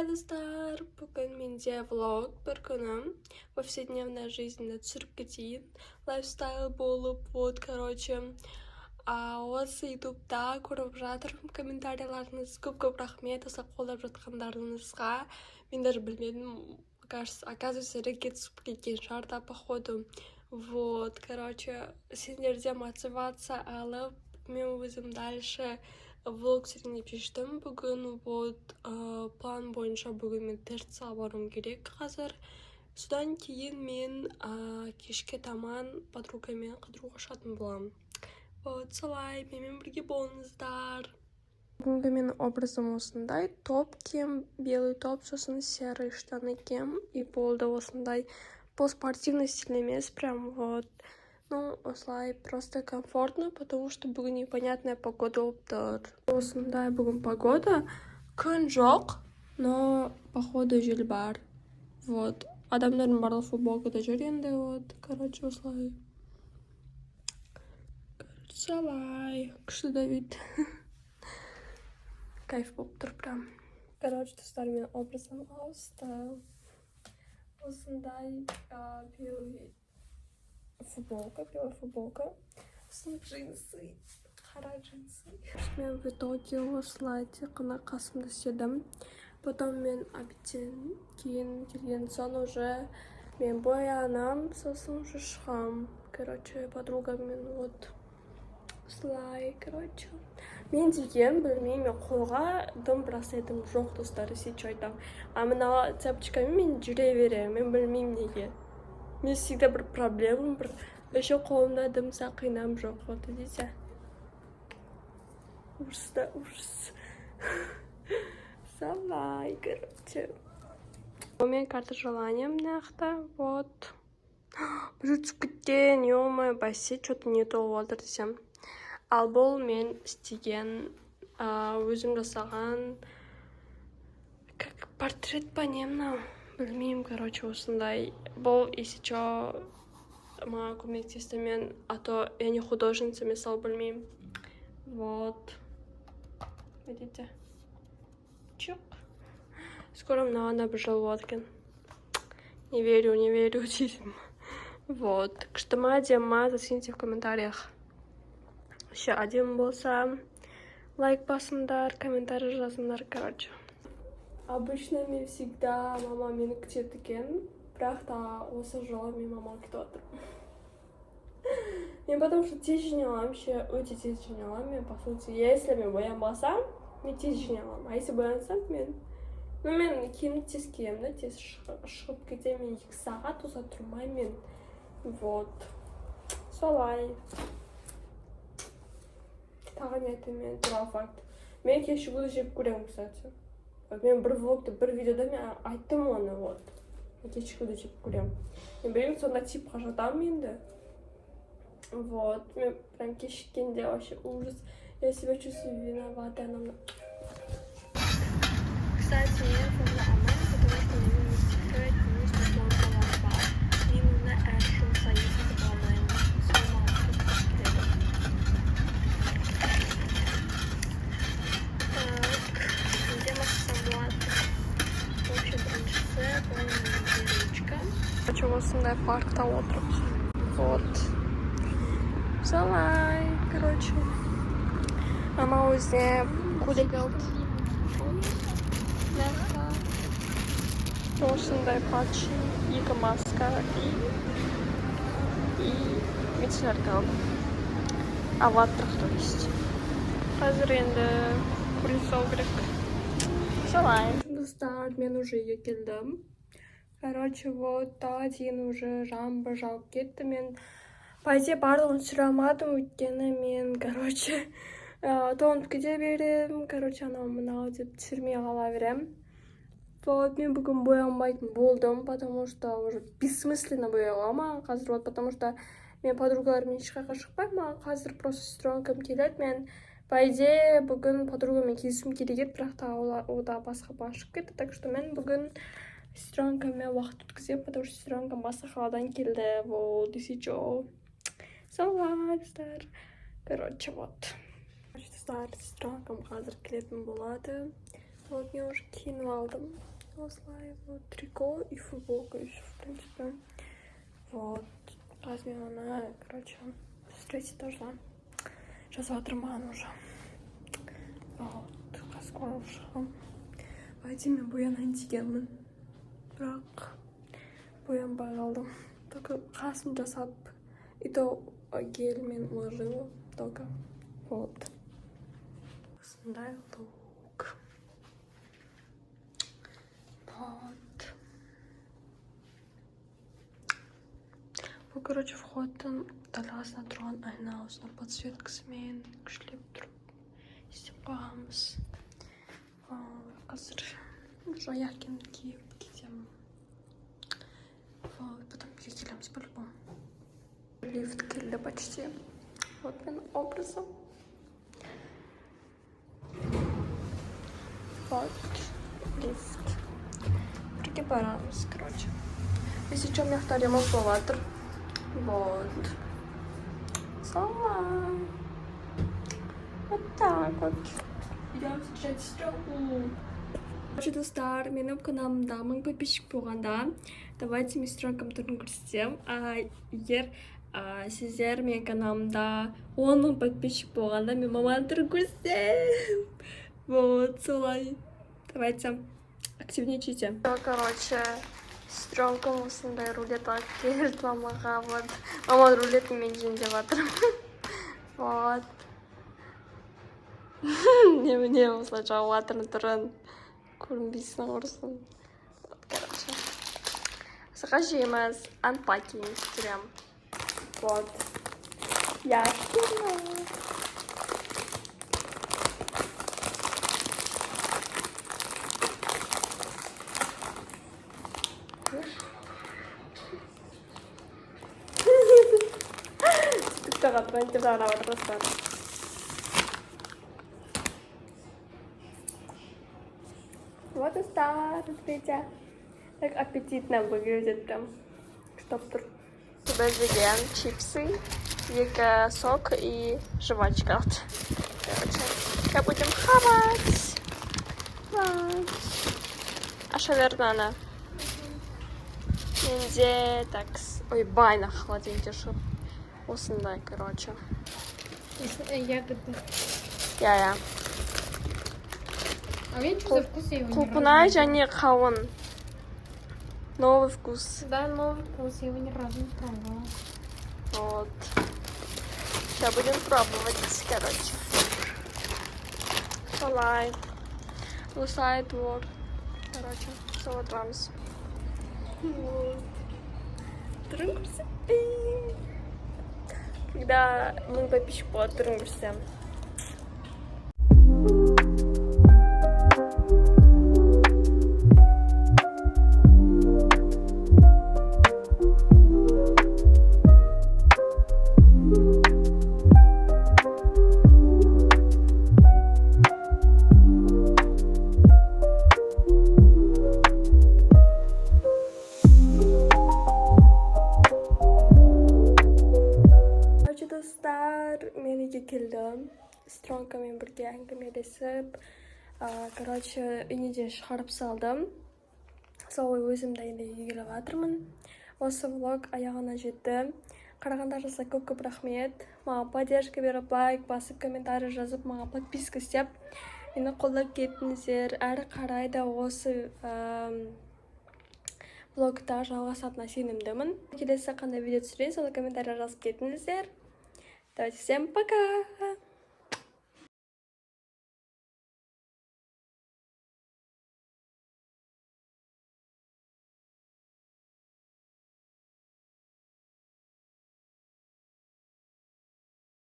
Салай, достар! Бүгін менде влог бір күнім повседневная жизньді түсіріп кетейін. Лайфстайл болып, осы ютубта көріп жатырмын. Комментарияларыңыз көп рахмет, осы қолдап жатқандарыңызға. Мен даже білмедім, оказывается, рекет түсіп кеткен шығар походу. Сендерде мотивация алып, мен өзім дальше влог түсірейін деп шештім. Бүгін план бойынша бүгін мен терцияға баруым керек қазір. Содан кейін мен кешке таман подругамен қыдыруға шығатын боламын. Солай, менімен бірге болыңыздар. Бүгінгі менің образым осындай: топ кием, белый топ, сосын серый штаны кием, и болды. Осындай по-спортивный стиль емес, прям осылай просто комфортно, потому что бүгін непонятная погода болып тұр. Осындай бүгін погода, күн жоқ, но походу жел бар. Адамдардың барлығы футболкада жүр енді, осылай. Солай, күшті Давид. Кайф болып тұр прям. Достар, мен образым ауысты. Осындай белый футболка, сосын джинсы, қара джинсы. Мен в итоге осылай тек қана қасымды істедім. Потом мен обедтен кейін келген соң уже мен боянам, сосын уже шығам. Подругамен осылай, Мен деген, білмеймін, мен қолға дым браслетім жоқ, достар, есетші айтам. Мына цепочкамен мен жүре берем, мен білмеймін неге. Мен всегда бір проблемам, еще қолымда дым сақинам жоқ, видите? Ужас. Солай, Мен карта желания мынақта, Бір түсіп кеткен, ё-моё, бәсе, что-то не то болдыр десем. Ал бұл мен істеген, өзім жасаған, как портрет па не мынау? Білмеймін, осындай. Бұл есечо маған көмектесті, мен, а то я не художница, мен білмеймін. Видите? Чук. Скоро мынаған бір жыл болады екен. Не верю, деймін. Күшті ма, әдемі ма, засните в комментариях. Еще әдемі болса, лайк басыңдар, комментарий жазыңдар, Обычно мен всегда мама мені күтеді екен, бірақ та осы жолы мен мама күтіп отыр. Мен потому что тез жиналамын, өте тез жиналамын. Мен, по сути, если мен боянбасам, мен тез жиналамын. А если боянсам, мен киімді тез киемін, тез шығып кетемін, мен 2 сағат оса тұрмаймын. Солай. Тағы не айтайын, мен туралы факт. Мен кешігуді жеп көремін, кстати. Мен бір влогта, бір видеода мен айттым оны, Мен кешігуді жеп көремін. Мен білемін, сонда типқа жатамын енді. Мен прям кешіккенде вообще ужас. Я себя чувствую виноватой. Кстати, мен сонда алмаймын, потому что мен не стихает, не спокойно болам. Мен оны әр жұмса есетіп алмаймын. Сол маған көп келеді. Где мақсам болады? Вообще біріншісі, бұл ручка. Осындай паркта отырып. Солай, Мама өзіне көлік алды. Осындай патчи, 2 маска и мицеллярка алды. Аваттық, то есть. Қазір енді күлісау керек. Солай. Достар, мен уже үйге келдім. Тағы дейін уже жамбы жауып кетті. Мен по идее барлығын түсіре алмадым, өйткені мен, тоңып кете берем, анау деп түсірмей қала берем. Мен бүгін боянбайтын болдым, потому что уже бессмысленно бояламын қазір, потому что мен подругалармен ешқайға шықпаймын, маған қазір просто сестренкам келеді. Мен, по идее, бүгін подругамен кездесуім керек еді, бірақ та ода басқа шығып кетті, так что мен бүгін сестренкамен уақыт өткіземін, потому что сестренкам басқа қаладан келді, десечо. Солай, достар. Достар, сестренкам қазір келетін болады. Вот, я уже кину алдым. Осылай, вот, трико и футболка еще, в принципе. Вот. Размер она, короче, встретить должна. Сейчас отрыман уже. Вот, қасқыр ұшқым. Әдемі боянайын дегенмін. Бірақ боянбай қалдым. Только қасын жасап, и то гельмен уложила. Только вот. Осындай лук. Вот. Бұл, короче, входтан даласына тұрған айна осына подсветкасымен күшлеп тұрып істеп қойғанбыз. Қазір аяқ киімді киіп кетемін. Вот, потом переселимся по-любому. Лифт келді почти. Вот менің образом. Вот лифт. Бірге барамыз, короче. Если что, мияқта ремонт болыватыр. Вот. Салам. Вот так вот. Идем встречать сестренку. Короче, достар, менің каналымда 1000 подписчик болғанда, давайте мен сестренкамды көрсетем. Егер сіздер менің каналымда 10 000 подписчик болғанда, мен маманы көрсетем. Вот, солай. Давайте активничайте. Короче, сестренкам осындай рулетка келді мамаға. Вот. Мама рулетімен жеңдеп жатыр. Вот. Не осылай жауып жатыр түрін. Көрінбейсің ұрсын. Вот, короче. Сыға жейміз, анпакинг істерем. Вот. Я істерем. Спектакль жарап отырсыздар. Вот и стар, смотрите. Так аппетитно выглядит прям. Чтоб тут сюда жеген, чипсы, сок и жвачка. Короче, сейчас будем хавать. Вот. А шаверма она? Менде так. Ой, бай на холодильнике, чтоб. Осындай, короче. Ягоды. Я. А видите, за вкус я его не Клубнай разу не және қауын. Новый вкус. Да, новый вкус, я его ни разу не пробовала. Вот. Сейчас будем пробовать, короче. Солай. Лысай двор. Короче, салатрамс. Вот. Трынкурсы. Когда мы подписчик по трынкурсе. Мен үйге келдім. Сестренкамен бірге әңгімелесіп, короче, үйден шығарып салдым. Сол өзім де енді үйге келіп жатырмын. Осы влог аяғына жетті. Қарағандарыңызға көп рахмет. Маған поддержка беріп, лайк басып, комментарий жазып, маған подписка істеп, мені қолдап кетіңіздер. Әрі қарай да осы влогта жалғасатынына сенімдімін. Келесі қандай видео түсірейін, соны комментарий жазып кетіңіздер. Давайте, всем пока!